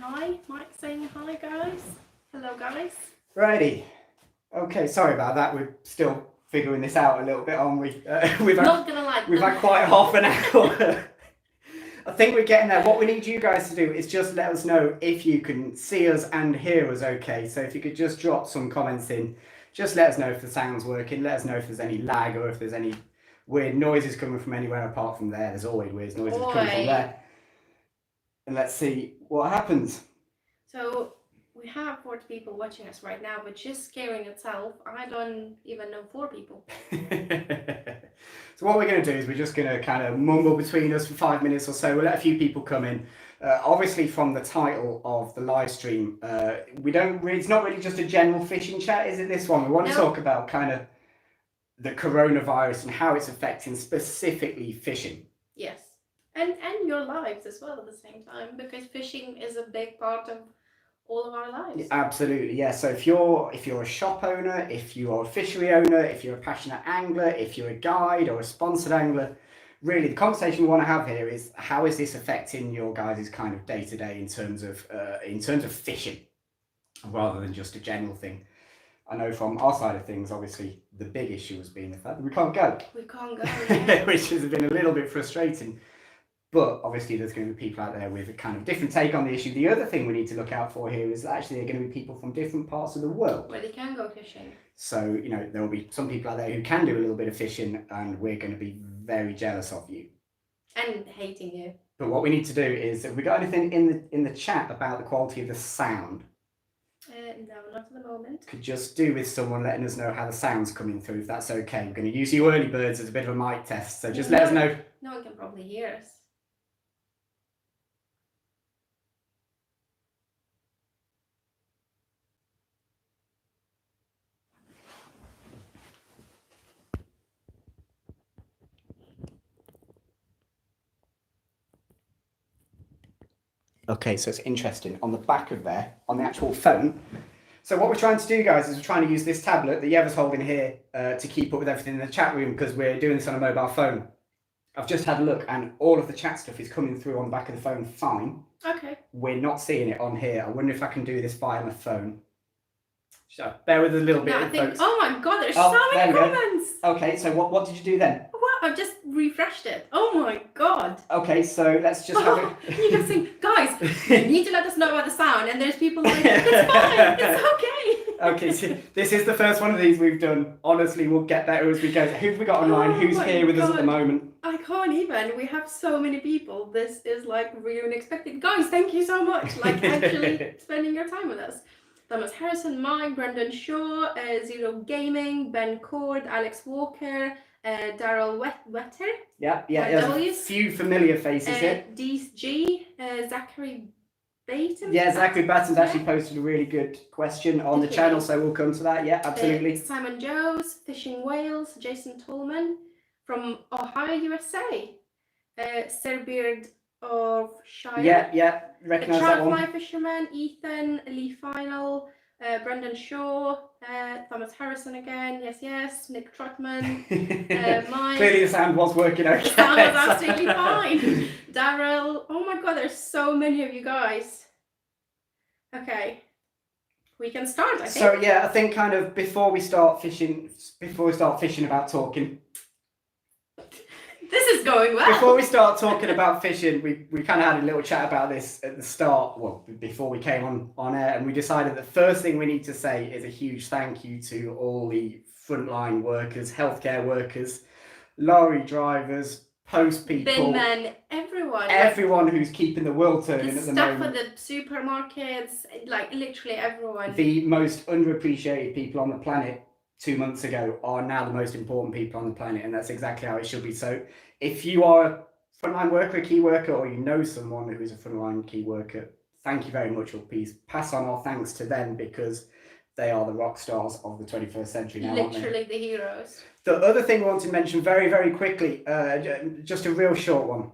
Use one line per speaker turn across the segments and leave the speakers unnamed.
hi. Mike saying hi, guys. Hello, guys.
Righty. Okay, sorry about that. We're still figuring this out a little bit, aren't we? We've had quite half an hour. I think we're getting there. What we need you guys to do is just let us know if you can see us and hear us okay. So if you could just drop some comments in, just let us know if the sound's working, let us know if there's any lag or if there's any weird noises coming from anywhere apart from there. There's always weird noises coming from there. And let's see what happens.
So we have 4 people watching us right now, but just scaring itself. I don't even know 4 people.
So what we're going to do is we're just going to kind of mumble between us for 5 minutes or so. We'll let a few people come in. Obviously, from the title of the live stream, it's not really just a general fishing chat, is it? This one we want to talk about kind of the coronavirus and how it's affecting specifically fishing.
Yes, and your lives as well at the same time, because fishing is a big part of all of our lives.
Absolutely, yeah. So if you're a shop owner, if you're a fishery owner, if you're a passionate angler, if you're a guide or a sponsored angler, really the conversation we want to have here is how is this affecting your guys' kind of day to day in terms of fishing, rather than just a general thing. I know from our side of things, obviously the big issue has been the fact that we can't go.
We can't go, yeah.
Which has been a little bit frustrating. But obviously there's going to be people out there with a kind of different take on the issue. The other thing we need to look out for here is that actually there are going to be people from different parts of the world
where they can go fishing.
So, there will be some people out there who can do a little bit of fishing, and we're going to be very jealous of you.
And hating you.
But what we need to do is, have we got anything in the chat about the quality of the sound?
No, not at the moment.
Could just do with someone letting us know how the sound's coming through, if that's okay. We're going to use you early birds as a bit of a mic test, so just let us know.
No one can probably hear us.
Okay, so it's interesting. On the back of there, on the actual phone. So what we're trying to do, guys, is we're trying to use this tablet that Yeva's holding here to keep up with everything in the chat room, because we're doing this on a mobile phone. I've just had a look, and all of the chat stuff is coming through on the back of the phone fine.
Okay.
We're not seeing it on here. I wonder if I can do this via my phone. So bear with us a little bit, folks.
Oh my god, there's so many comments!
Okay, so what did you do then?
I've just refreshed it. Oh my god.
Okay, so let's just have it.
You can see, guys, you need to let us know about the sound, and there's people like, it's fine, it's okay.
Okay, so this is the first one of these we've done. Honestly, we'll get better as we go. Who've we got online? Who's here with us at the moment?
I can't even. We have so many people. This is like really unexpected. Guys, thank you so much. Like actually spending your time with us. Thomas Harrison, Mike, Brendan Shaw, Zero Gaming, Ben Cord, Alex Walker, Daryl Wetter.
Yeah, there's a few familiar faces here.
Dees G, Zachary Baton.
Yeah, Zachary Batten's actually posted a really good question on the channel, so we'll come to that. Yeah, absolutely.
Simon Joes, Fishing Wales, Jason Tolman from Ohio, USA. Sir Beard of Shire.
Yeah, recognise that one.
Troutfly Fisherman, Ethan, Lee Final, Brendan Shaw, Thomas Harrison again, yes, Nick Trotman, Mike.
Clearly the sound was working okay.
The sound was absolutely fine. Daryl, oh my god, there's so many of you guys. Okay, we can start, I think.
So yeah, I think kind of before we start fishing about talking.
This is going well.
Before we start talking about fishing, we kind of had a little chat about this at the start, well, before we came on air, and we decided the first thing we need to say is a huge thank you to all the frontline workers, healthcare workers, lorry drivers, post people,
bin men,
everyone who's keeping the world turning at the moment.
The stuff for the supermarkets, like literally everyone.
The most underappreciated people on the planet 2 months ago are now the most important people on the planet, and that's exactly how it should be. So if you are a frontline worker, a key worker, or you know someone who is a frontline key worker, thank you very much, or please pass on our thanks to them, because they are the rock stars of the 21st century now.
Literally the heroes.
The other thing I want to mention very, very quickly, just a real short one.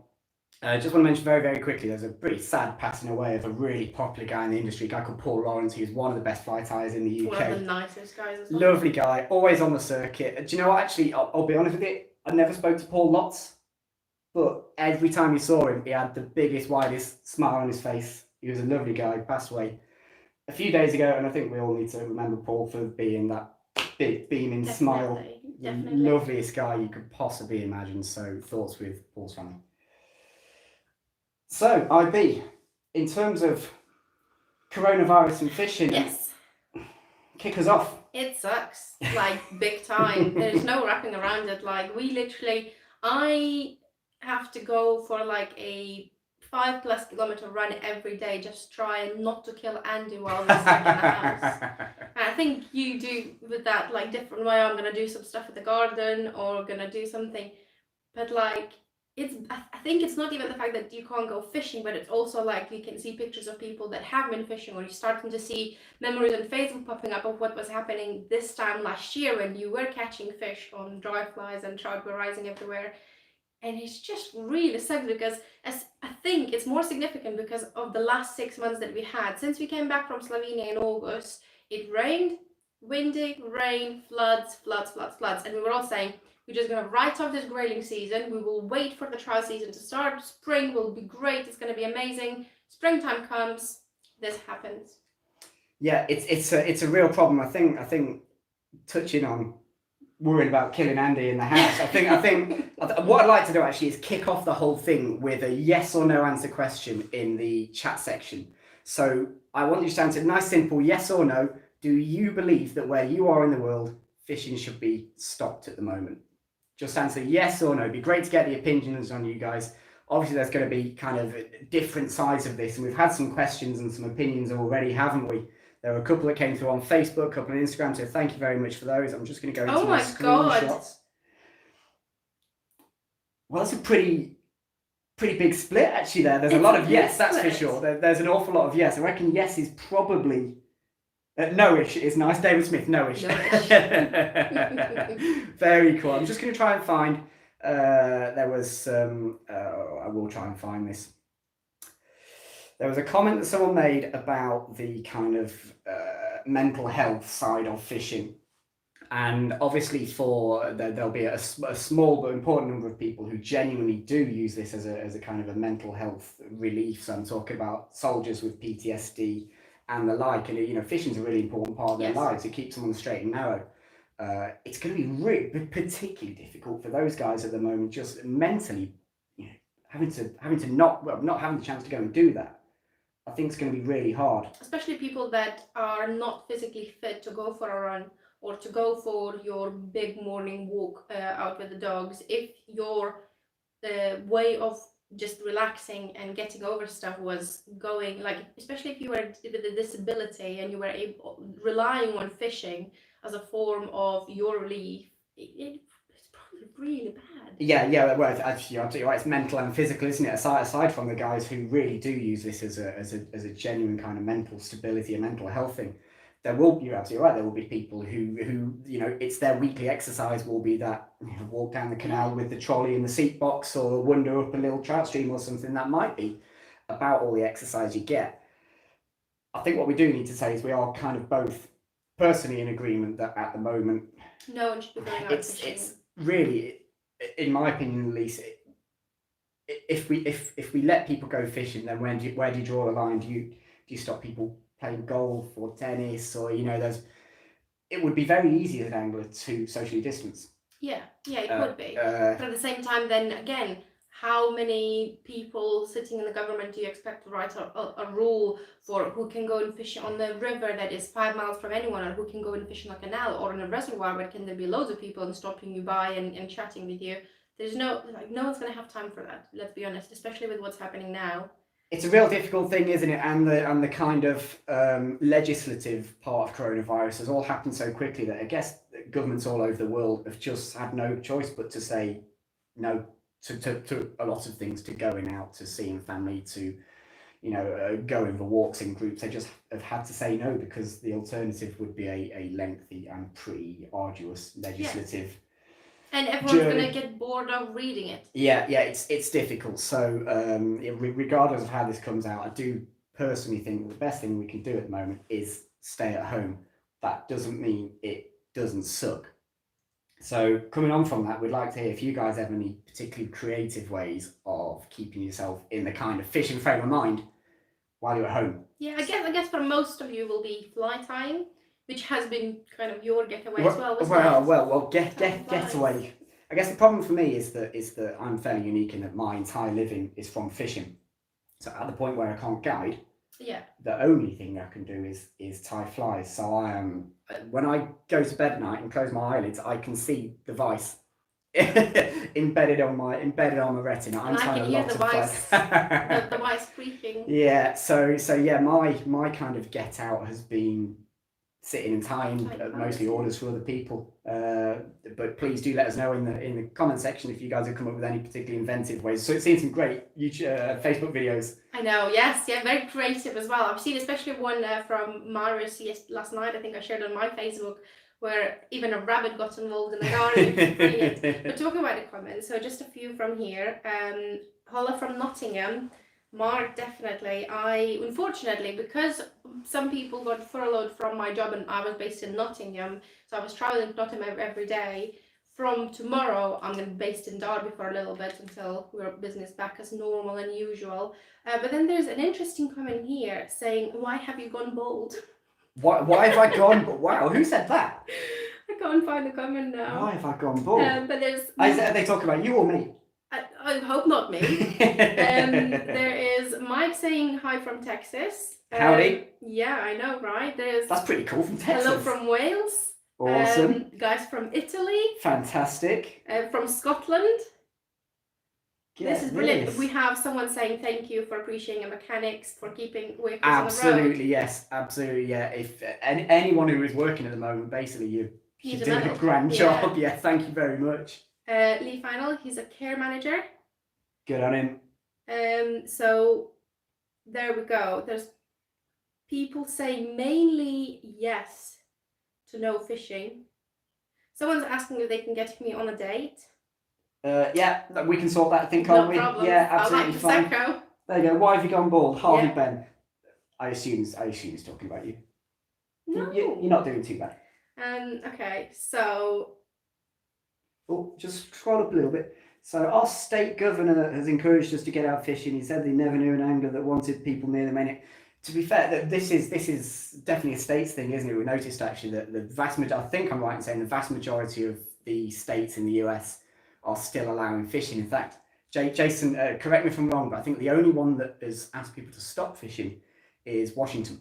I just want to mention very, very quickly, there's a pretty sad passing away of a really popular guy in the industry, a guy called Paul Lawrence. He's one of the best fly tyers in the UK.
One of the nicest guys as well.
Lovely guy, always on the circuit. Do you know what, actually, I'll be honest with you, I never spoke to Paul lots, but every time you saw him, he had the biggest, widest smile on his face. He was a lovely guy, passed away a few days ago, and I think we all need to remember Paul for being that big beaming smile.
Definitely.
The loveliest guy you could possibly imagine. So thoughts with Paul's family. So IB, in terms of coronavirus and fishing,
yes,
kick us off.
It sucks, like big time. There's no wrapping around it. Like I have to go for like a 5+ kilometer run every day, just trying not to kill Andy while we're stuck in the house. And I think you do with that like different way. I'm gonna do some stuff with the garden or gonna do something, but like I think it's not even the fact that you can't go fishing, but it's also like you can see pictures of people that have been fishing, or you're starting to see memories on Facebook popping up of what was happening this time last year when you were catching fish on dry flies and trout were rising everywhere. And it's just really sucks because as I think it's more significant because of the last 6 months that we had. Since we came back from Slovenia in August, it rained, windy, rain, floods. And we were all saying, we're just going to write off this grayling season. We will wait for the trout season to start. Spring will be great. It's going to be amazing. Springtime comes. This happens.
Yeah, it's a real problem. I think touching on worrying about killing Andy in the house. I think what I'd like to do actually is kick off the whole thing with a yes or no answer question in the chat section. So I want you to answer nice, simple yes or no. Do you believe that where you are in the world, fishing should be stopped at the moment? Just answer yes or no. It'd be great to get the opinions on you guys. Obviously, there's going to be kind of different sides of this, and we've had some questions and some opinions already, haven't we? There were a couple that came through on Facebook, a couple on Instagram, so thank you very much for those. I'm just going to go into my screenshots. God. Well, it's a pretty big split actually there. There's a lot of yes, that's for sure. There's an awful lot of yes. I reckon yes is probably... no-ish is nice. David Smith, no-ish. Very cool. I'm just going to try and find... there was... I will try and find this. There was a comment that someone made about the kind of mental health side of fishing. And obviously there'll be a small but important number of people who genuinely do use this as a kind of a mental health relief. So I'm talking about soldiers with PTSD and the like. And, you know, fishing's a really important part of their lives. It keeps them on the straight and narrow. It's going to be really particularly difficult for those guys at the moment, just mentally, you know, having to not having the chance to go and do that. I think it's going to be really hard. Especially people that are not physically fit to go for a run or to go for your big morning walk out with the dogs. If your way of just relaxing and getting over stuff was going, like, especially if you were with a disability and you were relying on fishing as a form of your relief, it's probably really bad. Yeah. Well, actually, you're absolutely right. It's mental and physical, isn't it? Aside from the guys who really do use this as a genuine kind of mental stability and mental health thing, you're absolutely right. There will be people who you know, it's their weekly exercise will be that, you know, walk down the canal with the trolley in the seat box, or wander up a little trout stream or something. That might be about all the exercise you get. I think what we do need to say is we are kind of both personally in agreement that at the moment no one should be going out fishing. It's really, in my opinion at least, if we let people go fishing, then where do you draw the line? Do you stop people playing golf or tennis, or, you know, it would be very easy as an angler to socially distance. Yeah, it would be. But at the same time, then again, how many people sitting in the government do you expect to write a rule for who can go and fish on the river that is 5 miles from anyone, or who can go and fish in a canal or in a reservoir where can there be loads of people and stopping you by and chatting with you? There's no one's going to have time for that, let's be honest, especially with what's happening now. It's a real difficult thing, isn't it? And the kind of legislative part of coronavirus has all happened so quickly that I guess governments all over the world have just had no choice but to say no to a lot of things, to going out, to seeing family, to, you know, going for walks in groups. They just have had to say no because the alternative would be a lengthy and pretty arduous legislative and everyone's going to get bored of reading it. Yeah, it's difficult. So regardless of how this comes out, I do personally think the best thing we can do at the moment is stay at home. That doesn't mean it doesn't suck. So coming on from that, we'd like to hear if you guys have any particularly creative ways of keeping yourself in the kind of fishing frame of mind while you're at home.
Yeah, I guess for most of you will be fly tying, which has been kind of your getaway as well, wasn't it?
Well, getaway. I guess the problem for me is that I'm fairly unique in that my entire living is from fishing. So at the point where I can't guide, the only thing I can do is tie flies. So I am, when I go to bed at night and close my eyelids, I can see the vice embedded on my retina. I'm tying a lot of flies.
the vice creaking.
Yeah. So yeah, my kind of get out has been sitting and tying mostly orders for other people. But please do let us know in the comment section if you guys have come up with any particularly inventive ways. So it's seen some great YouTube, Facebook videos.
I know, yes, yeah, very creative as well. I've seen especially one from Marius last night. I think I shared on my Facebook, where even a rabbit got involved in the garden. But talking about the comments, so just a few from here. Holla from Nottingham. Mark, definitely. Unfortunately, because some people got furloughed from my job and I was based in Nottingham, so I was traveling to Nottingham every day. From tomorrow, I'm going to be based in Derby for a little bit until we're business back as normal and usual. But then there's an interesting comment here saying, "Why have you gone bald?"
Why have I gone? Wow, who said that?
I can't find the comment now.
Why have I gone bald?
But there's.
Are they talking about you or me?
I hope not me. There is Mike saying hi from Texas.
Howdy.
Yeah, I know, right?
That's pretty cool from Texas.
Hello from Wales.
Awesome.
Guys from Italy.
Fantastic.
From Scotland.
Yes,
this is brilliant. We have someone saying thank you for appreciating mechanics for keeping workers on the road.
Absolutely, yes. Absolutely, yeah. If anyone who is working at the moment, basically you're doing a grand job. Yeah, thank you very much.
Lee Final, he's a care manager.
Good on him.
So there we go. There's people saying mainly yes to no fishing. Someone's asking if they can get me on a date.
Yeah, we can sort that thing, can't we?
Problem.
Yeah, absolutely fine.
Prosecco.
There you go. Why have you gone bald? Harvey Ben. I assume he's talking about you.
No.
You're not doing too bad.
Okay, so.
Oh, just scroll up a little bit. So our state governor has encouraged us to get out fishing. He said they never knew an angler that wanted people near the main. To be fair, that this is definitely a states thing, isn't it? We noticed actually that the vast majority, I think I'm right in saying the vast majority of the states in the US are still allowing fishing. In fact, Jason, correct me if I'm wrong, but I think the only one that has asked people to stop fishing is Washington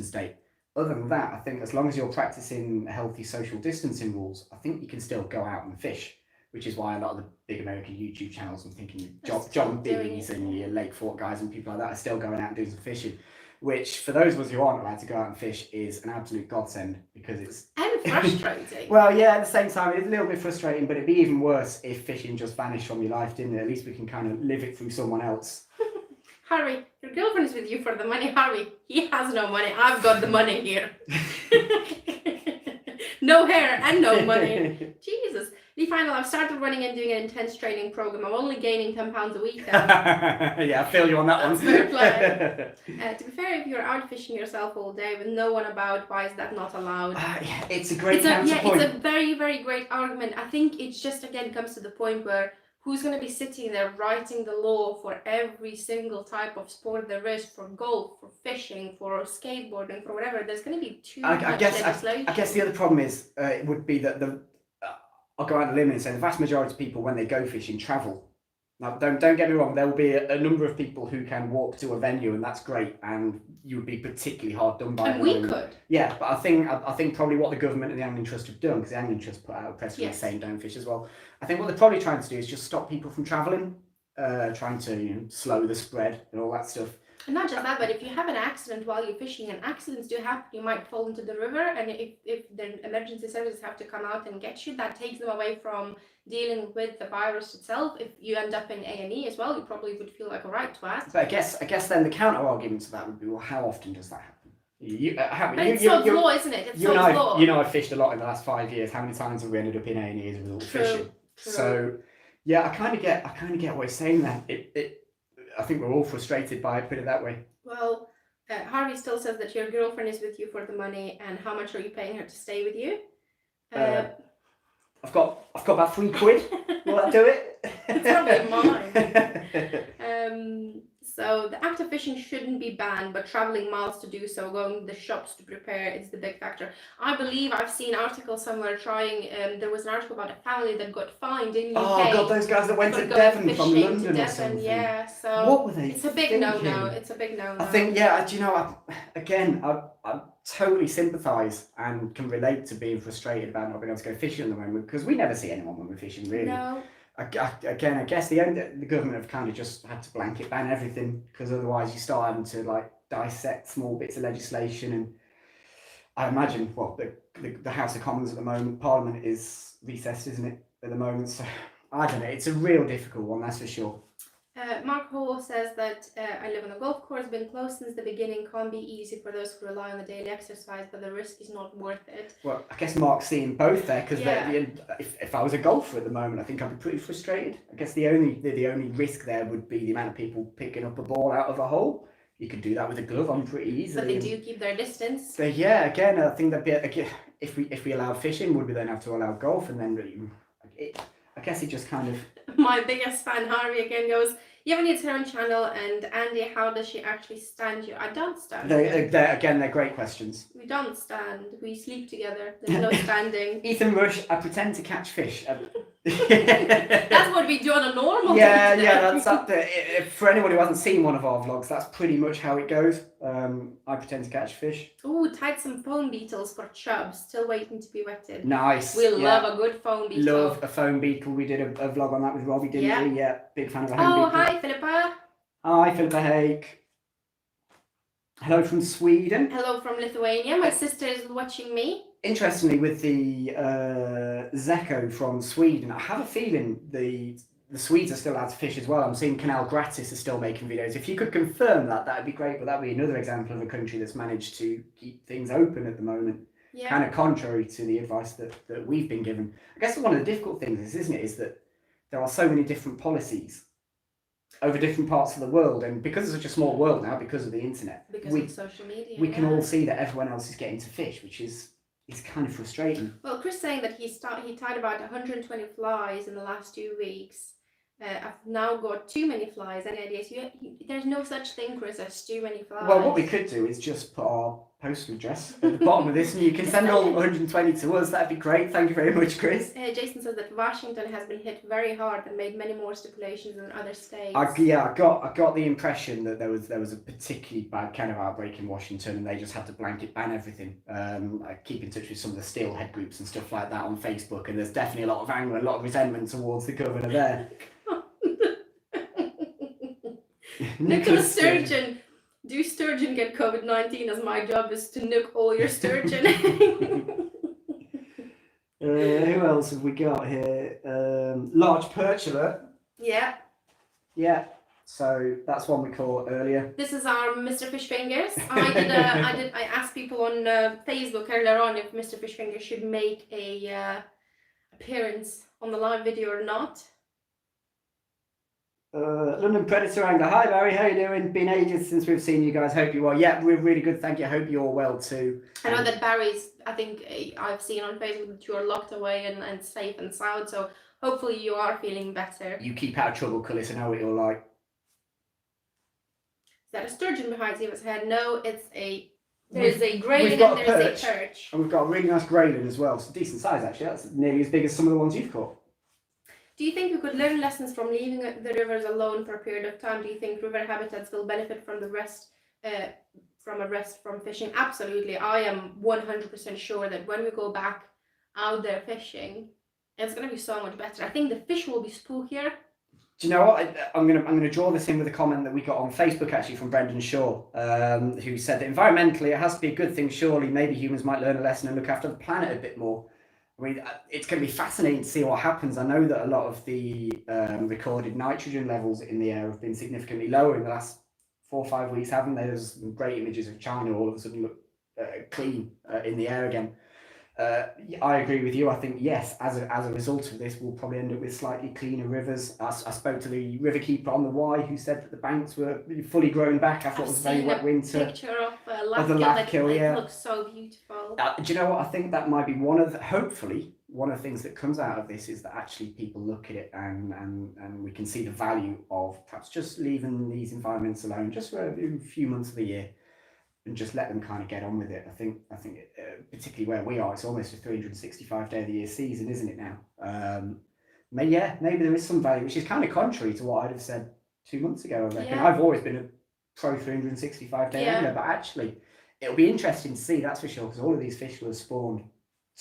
State. Other than that, I think as long as you're practicing healthy social distancing rules, I think you can still go out and fish, which is why a lot of the big American YouTube channels, I'm thinking John B's and your Lake Fort guys and people like that are still going out and doing some fishing, which for those of us who aren't allowed to go out and fish is an absolute godsend because it's...
And frustrating.
Well, yeah, at the same time, it's a little bit frustrating, but it'd be even worse if fishing just vanished from your life, didn't it? At least we can kind of live it through someone else.
Harry, your girlfriend is with you for the money. Harry, he has no money. I've got the money here. No hair and no money. Jesus. Lee Final, I've started running and doing an intense training program. I'm only gaining 10 pounds a week now.
Yeah, I feel you on that one.
Fair play. To be fair, if you're out fishing yourself all day with no one about, why is that not allowed?
Yeah, it's a great counterpoint.
It's a very, very great argument. I think it's just, again, comes to the point where who's going to be sitting there writing the law for every single type of sport there is, for golf, for fishing, for skateboarding, for whatever? There's going to be too much legislation.
I guess the other problem is, it would be that I'll go out on a limb and say the vast majority of people, when they go fishing, travel. Now, don't get me wrong, there will be a number of people who can walk to a venue, and that's great, and you would be particularly hard done by.
And we could.
Yeah, but I think probably what the government and the Angling Trust have done, because the Angling Trust put out a press release saying don't fish as well. I think what they're probably trying to do is just stop people from travelling, trying to slow the spread and all that stuff.
And not just that, but if you have an accident while you're fishing, and accidents do happen, you might fall into the river, and if the emergency services have to come out and get you, that takes them away from dealing with the virus itself. If you end up in A&E as well, you probably would feel like a right to ask.
But I guess then the counter argument to that would be, well, how often does that happen?
It's so law, isn't it? It's law.
You know, I've fished a lot in the last 5 years. How many times have we ended up in A&E as a result of fishing? True. So, yeah, I kind of get what he's saying there. I think we're all frustrated by it, put it that way.
Well, Harvey still says that your girlfriend is with you for the money, and how much are you paying her to stay with you?
I've got about £3. Will that do it?
It's probably mine. So the act of fishing shouldn't be banned, but traveling miles to do so, going to the shops to prepare, is the big factor. I believe I've seen articles somewhere trying. There was an article about a family that got fined in UK.
Oh God, those guys that went to Devon from London or something.
Yeah, so
what were they?
It's a big no-no. It's a big no-no.
I think, yeah. Do you know? I totally sympathise and can relate to being frustrated about not being able to go fishing at the moment, because we never see anyone when we're fishing, really.
No.
I guess the government have kind of just had to blanket ban everything, because otherwise you start having to like dissect small bits of legislation. And I imagine, well, the House of Commons at the moment, Parliament is recessed, isn't it, at the moment? So I don't know. It's a real difficult one, that's for sure.
Mark Hall says that I live on a golf course, been close since the beginning, can't be easy for those who rely on the daily exercise, but the risk is not worth it.
Well, I guess Mark's seeing both there, because if I was a golfer at the moment, I think I'd be pretty frustrated. I guess the only risk there would be the amount of people picking up a ball out of a hole. You could do that with a glove on pretty easily.
But they do keep their distance.
So yeah, again, I think that'd be if we allowed fishing, would we then have to allow golf? And then really, I guess it just kind of.
My biggest fan, Harvey, again goes, you have a her own channel, and Andy, how does she actually stand you? I don't stand.
They're great questions.
We don't stand. We sleep together. There's no standing.
Ethan Rush, I pretend to catch fish.
That's what we do on a normal day.
Yeah, that's up there. For anyone who hasn't seen one of our vlogs, that's pretty much how it goes. I pretend to catch fish.
Ooh, tied some foam beetles for chubs, still waiting to be wetted.
Nice.
We love a good foam beetle.
Love a foam beetle. We did a vlog on that with Robbie, didn't we? Yeah, big fan of a foam beetle.
Hi, Philippa.
Hi, Philippa Hake. Hello from Sweden.
Hello from Lithuania. My sister is watching me.
Interestingly, with the Zeko from Sweden, I have a feeling the Swedes are still allowed to fish as well. I'm seeing Canal Gratis is still making videos. If you could confirm that, that'd be great. But that'd be another example of a country that's managed to keep things open at the moment. Yeah. Kind of contrary to the advice that we've been given. I guess one of the difficult things isn't it, is that there are so many different policies over different parts of the world, and because it's such a small world now, because of the internet,
because of social media,
we can all see that everyone else is getting to fish, which is kind of frustrating.
Well, Chris saying that he tied about 120 flies in the last 2 weeks. I've now got too many flies. Any ideas? There's no such thing, Chris, as too many flies.
Well, what we could do is just put our postal address at the bottom of this, and you can send all 120 to us. That'd be great. Thank you very much, Chris.
Jason says that Washington has been hit very hard and made many more stipulations than other states.
I got the impression that there was a particularly bad kind of outbreak in Washington, and they just had to blanket ban everything. I keep in touch with some of the steelhead groups and stuff like that on Facebook, and there's definitely a lot of anger, a lot of resentment towards the governor there.
Nicholas Sturgeon. Do sturgeon get COVID-19, as my job is to nuke all your sturgeon?
Who else have we got here? Large perch alert.
Yeah.
Yeah. So that's one we caught earlier.
This is our Mr. Fish Fingers. I asked people on Facebook earlier on if Mr. Fish Fingers should make a appearance on the live video or not.
London Predator Angler. Hi Barry, how you doing? Been ages since we've seen you guys. Hope you're well. Yeah, we're really good, thank you. I hope you're well too.
I know that Barry's, I think I've seen on Facebook that you are locked away and safe and sound, so hopefully you are feeling better.
You keep out of trouble, Cullis. I know what you're like.
Is that a sturgeon behind Siva's head? No, there's a grayling and there's a perch.
And we've got a really nice grayling as well. It's a decent size actually. That's nearly as big as some of the ones you've caught.
Do you think we could learn lessons from leaving the rivers alone for a period of time? Do you think river habitats will benefit from a rest from fishing? Absolutely. I am 100% sure that when we go back out there fishing, it's going to be so much better. I think the fish will be spookier. Do
you know what? I'm gonna draw this in with a comment that we got on Facebook actually from Brendan Shaw, who said that environmentally it has to be a good thing. Surely, maybe humans might learn a lesson and look after the planet a bit more. I mean, it's going to be fascinating to see what happens. I know that a lot of the recorded nitrogen levels in the air have been significantly lower in the last 4 or 5 weeks, haven't they? There's some great images of China all of a sudden look clean in the air again. I agree with you. I think, yes, as a result of this, we'll probably end up with slightly cleaner rivers. I spoke to the river keeper on the Wye, who said that the banks were fully grown back after what was a very wet winter.
Picture of the Lathkill, yeah. It looks so beautiful.
Do you know what? I think that might be one of the, hopefully, one of the things that comes out of this is that actually people look at it and we can see the value of perhaps just leaving these environments alone just for a few months of the year and just let them kind of get on with it. I think particularly where we are, it's almost a 365 day of the year season, isn't it now? Maybe there is some value, which is kind of contrary to what I'd have said 2 months ago. I reckon I've always been a pro 365 day angler, but actually it'll be interesting to see, that's for sure, because all of these fish will have spawned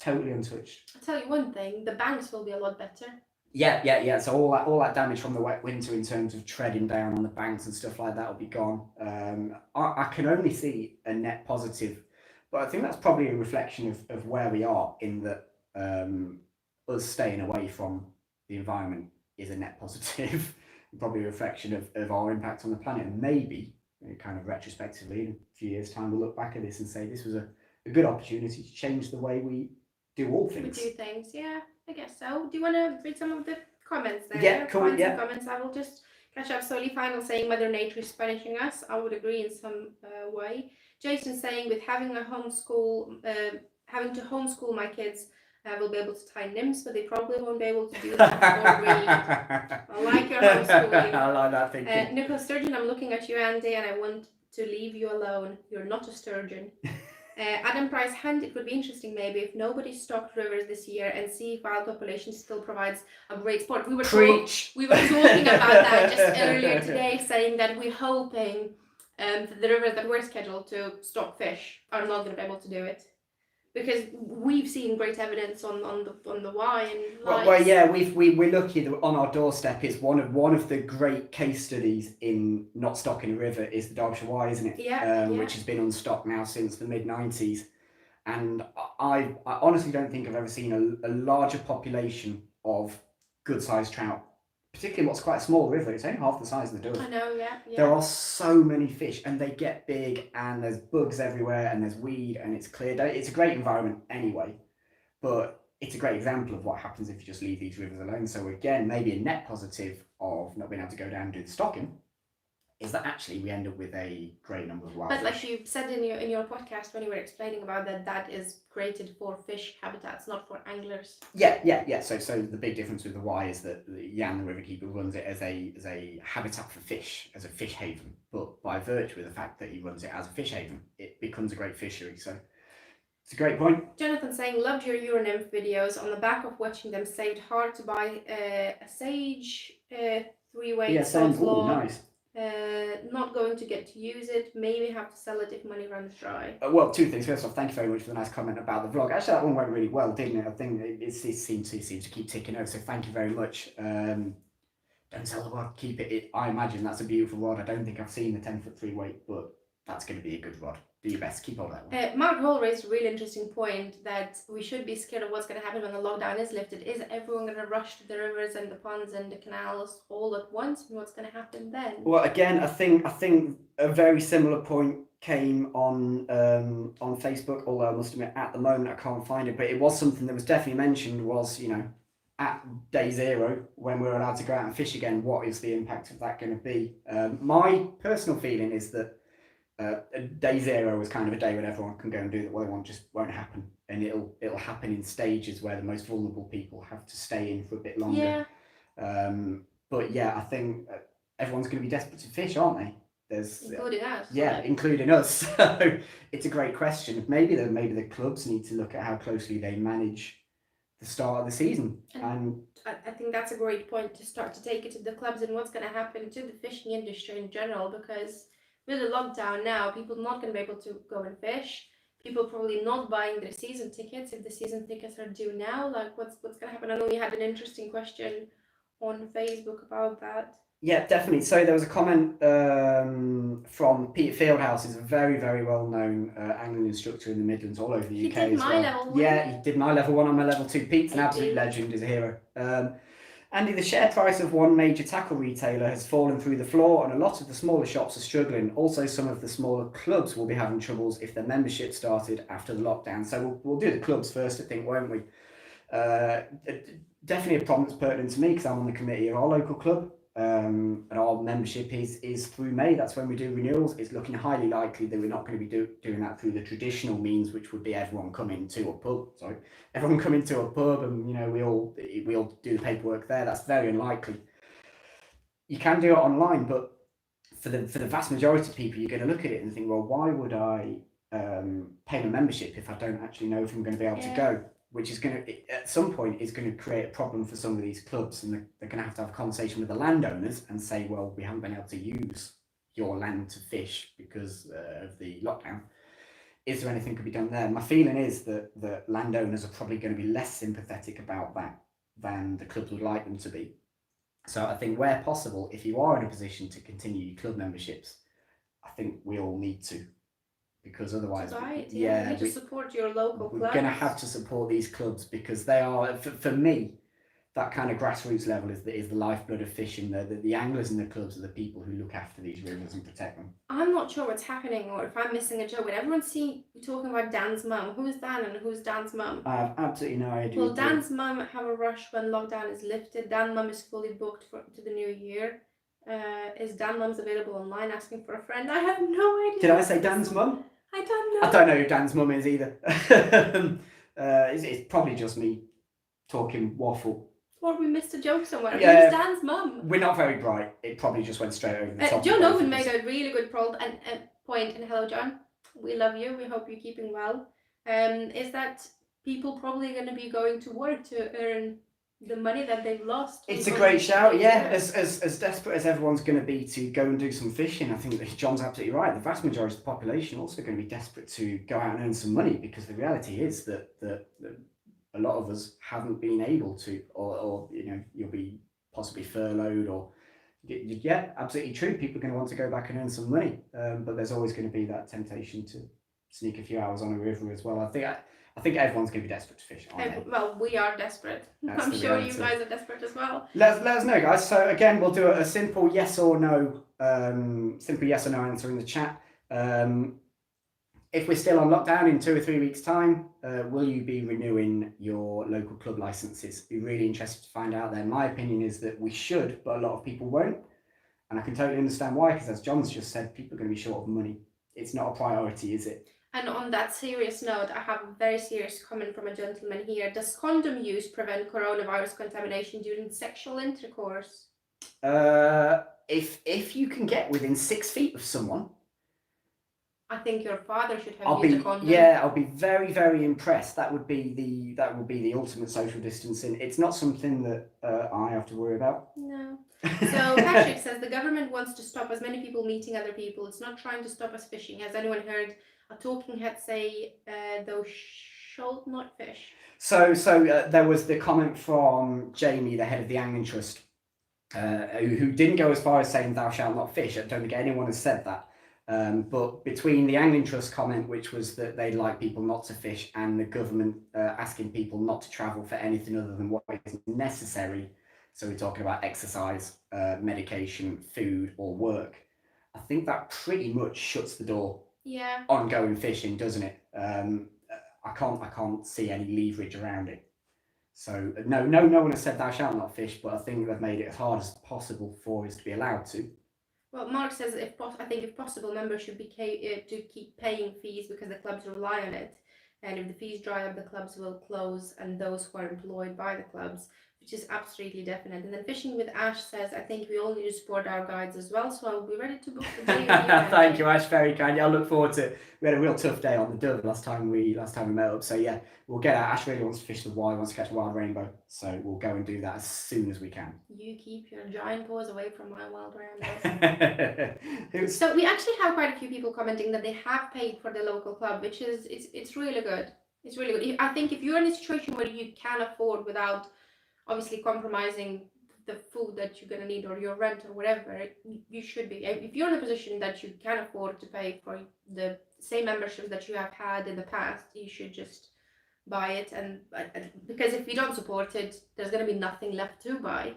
totally untouched.
I'll tell you one thing, the banks will be a lot better.
Yeah. So all that damage from the wet winter in terms of treading down on the banks and stuff like that will be gone. I can only see a net positive, but I think that's probably a reflection of where we are, in that us staying away from the environment is a net positive. Probably a reflection of our impact on the planet. And maybe, kind of retrospectively, in a few years' time, we'll look back at this and say this was a good opportunity to change the way we do all things.
We do things, yeah, I guess so. Do you want to read some of the comments there?
Yeah, cool, yeah.
Some comments. I will just catch up slowly. Final saying Mother Nature is punishing us. I would agree in some way. Jason saying with having to homeschool my kids, will be able to tie nymphs, but they probably won't be able to do that or read. I like your homeschooling.
I like that thinking.
Nicholas Sturgeon, I'm looking at you, Andy, and I want to leave you alone. You're not a sturgeon. Adam Price Hunt, it would be interesting maybe if nobody stocked rivers this year and see if wild population still provides a great sport. We were talking about that just earlier today, saying that we're hoping that the rivers that were scheduled to stock fish are not going to be able to do it. Because we've seen great evidence on the Y and lights.
Well, yeah, we're lucky that on our doorstep is one of the great case studies in not stocking a river is the Derbyshire Y, isn't it?
Yeah.
Which has been unstocked now since the mid-90s, and I honestly don't think I've ever seen a larger population of good-sized trout. Particularly what's quite a small river, it's only half the size of the Dove.
I know, yeah.
There are so many fish and they get big and there's bugs everywhere and there's weed and it's cleared. It's a great environment anyway, but it's a great example of what happens if you just leave these rivers alone. So again, maybe a net positive of not being able to go down and do the stocking is that actually we end up with a great number of wild fish.
But like you said in your podcast when you were explaining about that is created for fish habitats, not for anglers.
Yeah. So the big difference with the Y is that Jan, the riverkeeper, runs it as a habitat for fish, as a fish haven. But by virtue of the fact that he runs it as a fish haven, it becomes a great fishery. So it's a great point.
Jonathan saying, loved your Euronymph videos. On the back of watching them, saved hard to buy a sage 3-weight.
Yeah, sounds nice.
Not going to get to use it. Maybe have to sell it if money runs dry.
Well, two things. First off, thank you very much for the nice comment about the vlog. Actually, that one went really well, didn't it? I think it seemed to keep ticking over. So thank you very much. Don't sell the rod. Keep it. I imagine that's a beautiful rod. I don't think I've seen the 10-foot 3-weight, but that's going to be a good rod. Do your best. Keep on that one.
Mark Hall raised a really interesting point that we should be scared of what's going to happen when the lockdown is lifted. Is everyone going to rush to the rivers and the ponds and the canals all at once? And what's going to happen then?
Well, again, I think a very similar point came on Facebook. Although I must admit, at the moment I can't find it, but it was something that was definitely mentioned. Was at day 0 when we're allowed to go out and fish again, what is the impact of that going to be? My personal feeling is that. Day 0 was kind of a day when everyone can go and do what they want, just won't happen, and it'll happen in stages where the most vulnerable people have to stay in for a bit longer. But yeah, I think everyone's going to be desperate to fish, aren't they?
Including us.
Yeah, including us. So it's a great question. Maybe the clubs need to look at how closely they manage the start of the season. And
I think that's a great point to start to take it to the clubs and what's going to happen to the fishing industry in general, because with the lockdown now, people are not going to be able to go and fish. People probably not buying their season tickets if the season tickets are due now. Like, what's going to happen? I know we had an interesting question on Facebook about that.
Yeah, definitely. So there was a comment from Peter Fieldhouse, who's a very, very well-known angling instructor in the Midlands, all over the UK as well.
Level 1.
Yeah, he did my level 1 on my level 2. Pete's an absolute legend, he's a hero. Andy, the share price of one major tackle retailer has fallen through the floor and a lot of the smaller shops are struggling. Also, some of the smaller clubs will be having troubles if their membership started after the lockdown. So we'll do the clubs first, I think, won't we? Definitely a problem that's pertinent to me because I'm on the committee of our local club. and our membership is through May. That's when we do renewals. It's looking highly likely that we're not going to be doing that through the traditional means, which would be everyone coming to a pub. Everyone coming to a pub, and we all do the paperwork there. That's very unlikely. You can do it online, but for the vast majority of people, you're going to look at it and think, well, why would I pay my membership if I don't actually know if I'm going to be able to go? Which is going to, at some point, is going to create a problem for some of these clubs, and they're going to have a conversation with the landowners and say, well, we haven't been able to use your land to fish because of the lockdown. Is there anything could be done there? My feeling is that the landowners are probably going to be less sympathetic about that than the clubs would like them to be. So I think where possible, if you are in a position to continue your club memberships, I think we all need to. Because otherwise,
you need to support your local clubs.
We're going to have to support these clubs because they are, for me, that kind of grassroots level is the lifeblood of fishing. The anglers and the clubs are the people who look after these rivers and protect them.
I'm not sure what's happening or if I'm missing a joke. When everyone's talking about Dan's mum, who's Dan and who's Dan's mum?
I have absolutely no idea.
Will Dan's mum have a rush when lockdown is lifted? Dan's mum is fully booked to the new year. Is Dan's mum's available online asking for a friend? I have no idea.
Did I say Dan's mum?
I don't know.
I don't know who Dan's mum is either. It's probably just me talking waffle.
Or we missed a joke somewhere. Yeah. Who's Dan's mum?
We're not very bright. It probably just went straight over the top.
John Owen made a really good point, and hello, John. We love you. We hope you're keeping well. Is that people probably going to be going to work to earn the money that they've lost?
It's a great shout, yeah. As desperate as everyone's going to be to go and do some fishing, I think that John's absolutely right. The vast majority of the population also going to be desperate to go out and earn some money, because the reality is that a lot of us haven't been able to, or you'll be possibly furloughed, or yeah, absolutely true. People are going to want to go back and earn some money, but there's always going to be that temptation to sneak a few hours on a river as well. I think everyone's going to be desperate to fish.
Well, we are desperate. I'm sure you guys are desperate as well.
Let us know, guys. So again, we'll do a simple yes or no, answer in the chat. If we're still on lockdown in 2 or 3 weeks' time, will you be renewing your local club licenses? Be really interested to find out there. My opinion is that we should, but a lot of people won't. And I can totally understand why, because as John's just said, people are going to be short of money. It's not a priority, is it?
And on that serious note, I have a very serious comment from a gentleman here. Does condom use prevent coronavirus contamination during sexual intercourse?
If you can get within 6 feet of someone,
I think your father should have used a condom.
Yeah, I'll be very, very impressed. That would be the ultimate social distancing. It's not something that I have to worry about.
No. So Patrick says the government wants to stop as many people meeting other people. It's not trying to stop us fishing. Has anyone heard a talking head say thou shalt not fish? So
there was the comment from Jamie, the head of the Angling Trust, who didn't go as far as saying thou shalt not fish. I don't think anyone has said that. But between the Angling Trust comment, which was that they'd like people not to fish, and the government asking people not to travel for anything other than what is necessary, so we're talking about exercise, medication, food, or work, I think that pretty much shuts the door on going fishing, doesn't it? I can't see any leverage around it. So no one has said thou shalt not fish, but I think they've made it as hard as possible for us to be allowed to.
Well, Mark says I think if possible, members should be to keep paying fees because the clubs rely on it, and if the fees dry up, the clubs will close, and those who are employed by the clubs, which is absolutely definite. And then Fishing with Ash says, I think we all need to support our guides as well, so I'll be ready to book the day.
Thank you, Ash, very kind. I look forward to it. We had a real tough day on the Dove last time we met up, so yeah, we'll get out. Ash really wants to fish the wild, wants to catch a wild rainbow, so we'll go and do that as soon as we can. You
keep your giant paws away from my wild rainbow. So we actually have quite a few people commenting that they have paid for the local club, which is it's really good. It's really good. I think if you're in a situation where you can afford without obviously compromising the food that you're going to need or your rent or whatever, you should be. If you're in a position that you can afford to pay for the same memberships that you have had in the past, you should just buy it. And because if we don't support it, there's going to be nothing left to buy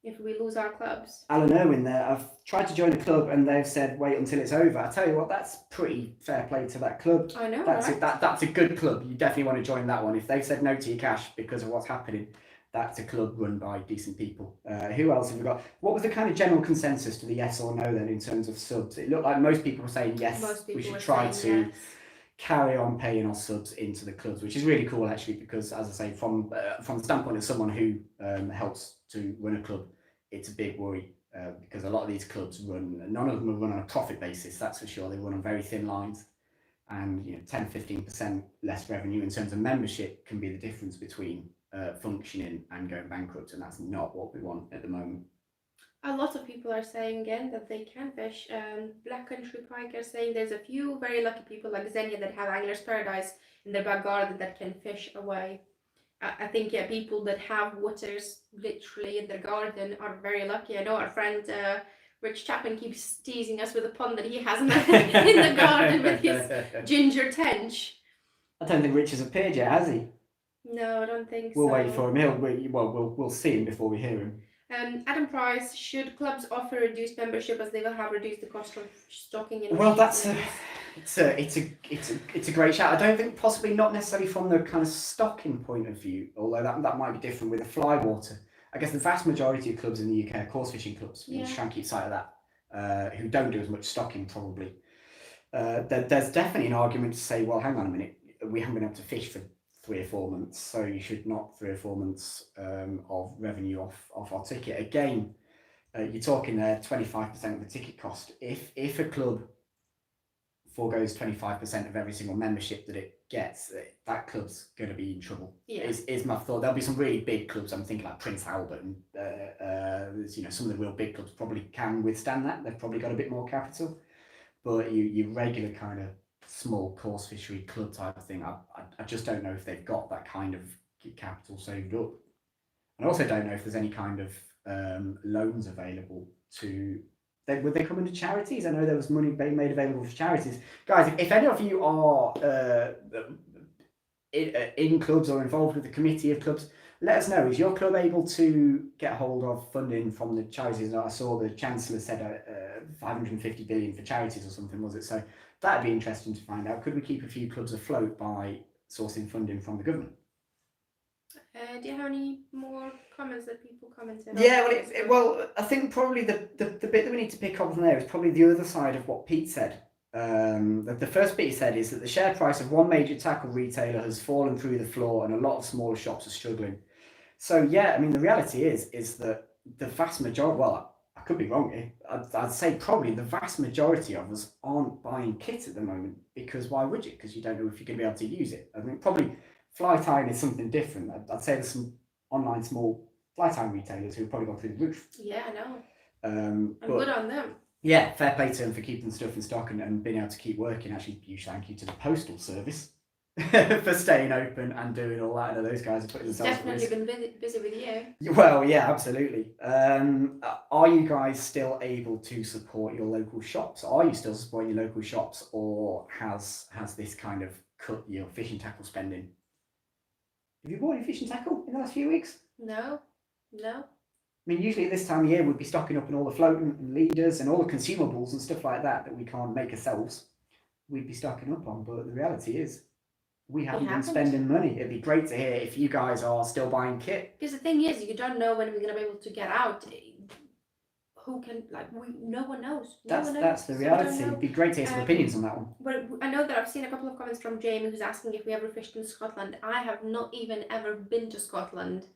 if we lose our clubs.
Alan Irwin there, I've tried to join a club and they've said wait until it's over. I tell you what, that's pretty fair play to that club.
I know,
that's a good club. You definitely want to join that one. If they've said no to your cash because of what's happening, that's a club run by decent people. Who else have we got? What was the kind of general consensus to the yes or no then in terms of subs? It looked like most people were saying yes, we should try to carry on paying our subs into the clubs, which is really cool actually, because as I say, from the standpoint of someone who helps to run a club, it's a big worry because a lot of these clubs none of them are run on a profit basis, that's for sure. They run on very thin lines, and 10-15% less revenue in terms of membership can be the difference between functioning and going bankrupt, and that's not what we want at the moment.
A lot of people are saying again that they can fish. Black Country Pike are saying there's a few very lucky people like Xenia that have Angler's Paradise in their back garden that can fish away. I think people that have waters literally in their garden are very lucky. I know our friend Rich Chapman keeps teasing us with a pond that he has in the garden with his ginger tench.
I don't think Rich has appeared yet, has he?
No, I don't think
we'll
so.
We'll wait for him. We'll see him before we hear him.
Adam Price, should clubs offer reduced membership as they will have reduced the cost of stocking?
Well, it's a great shout. I don't think possibly not necessarily from the kind of stocking point of view, although that might be different with a fly water. I guess the vast majority of clubs in the UK are course fishing clubs. You try and keep sight of that. Who don't do as much stocking probably. There's definitely an argument to say, well, hang on a minute, we haven't been able to fish for 3 or 4 months, so you should knock 3 or 4 months of revenue off our ticket. Again, you're talking there 25% of the ticket cost. If a club foregoes 25% of every single membership that it gets, that club's going to be in trouble. Is my thought. There'll be some really big clubs. I'm thinking like Prince Albert and some of the real big clubs probably can withstand that. They've probably got a bit more capital, but you regular kind of small course fishery club type of thing, I just don't know if they've got that kind of capital saved up. And I also don't know if there's any kind of loans available to. Would they come into charities? I know there was money being made available for charities. Guys, if any of you are in clubs or involved with the committee of clubs, let us know. Is your club able to get hold of funding from the charities? I saw the Chancellor said 550 billion for charities or something, was it? So that'd be interesting to find out. Could we keep a few clubs afloat by sourcing funding from the government?
Do you have any more comments that people commented?
Yeah, well, I think probably the bit that we need to pick up from there is probably the other side of what Pete said. The first bit he said is that the share price of one major tackle retailer has fallen through the floor and a lot of smaller shops are struggling. So yeah, I mean, the reality is that the vast majority, well, I could be wrong here, I'd say probably the vast majority of us aren't buying kit at the moment, because why would you? Because you don't know if you're going to be able to use it. I mean, probably fly tying is something different. I'd say there's some online small fly tying retailers who've probably gone through the roof.
Yeah, I know. But good on them.
Yeah, fair play to them for keeping stuff in stock and being able to keep working. Actually, huge thank you to the postal service for staying open and doing all that. And those guys are putting themselves at risk.
Definitely been busy with you.
Well, yeah, absolutely. Are you guys still able to support your local shops? Are you still supporting your local shops, or has this kind of cut your fishing tackle spending? Have you bought any fishing tackle in the last few weeks?
No.
I mean, usually at this time of year, we'd be stocking up on all the floating and leaders and all the consumables and stuff like that we can't make ourselves. We'd be stocking up on, but the reality is we haven't been spending money. It'd be great to hear if you guys are still buying kit.
Because the thing is, you don't know when we're going to be able to get out. Who can, no one knows.
That's the reality. It'd be great to hear some opinions on that one.
But I know that I've seen a couple of comments from Jamie who's asking if we ever fished in Scotland. I have not even ever been to Scotland.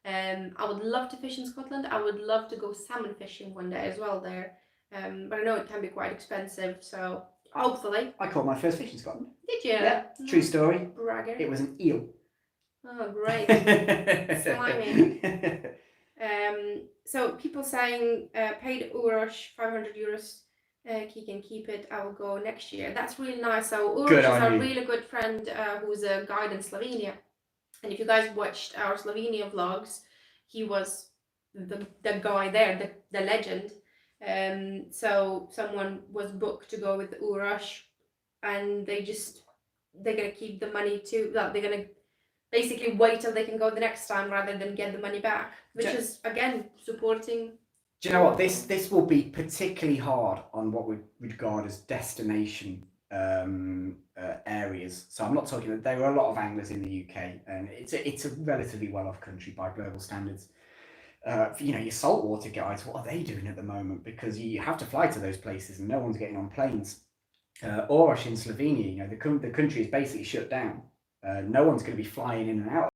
I would love to fish in Scotland. I would love to go salmon fishing one day as well there. But I know it can be quite expensive, so hopefully.
I caught my first fish in Scotland.
Did you?
Yeah, true story.
Bragger.
It was an eel.
Oh, great. Slimy. So people saying paid Urosh €500. He can keep it. I will go next year. That's really nice. So Urosh is a really good friend who's a guide in Slovenia. And if you guys watched our Slovenia vlogs, he was the guy there, the legend. So someone was booked to go with Urosh, and they're gonna keep the money too. They're gonna basically wait till they can go the next time rather than get the money back, which is again supporting.
Do you know what? This will be particularly hard on what we regard as destination areas. So I'm not talking that there are a lot of anglers in the UK, and it's a relatively well-off country by global standards. You know, your saltwater guides, what are they doing at the moment? Because you have to fly to those places, and no one's getting on planes. Orash in Slovenia, you know, the country is basically shut down. No one's going to be flying in and out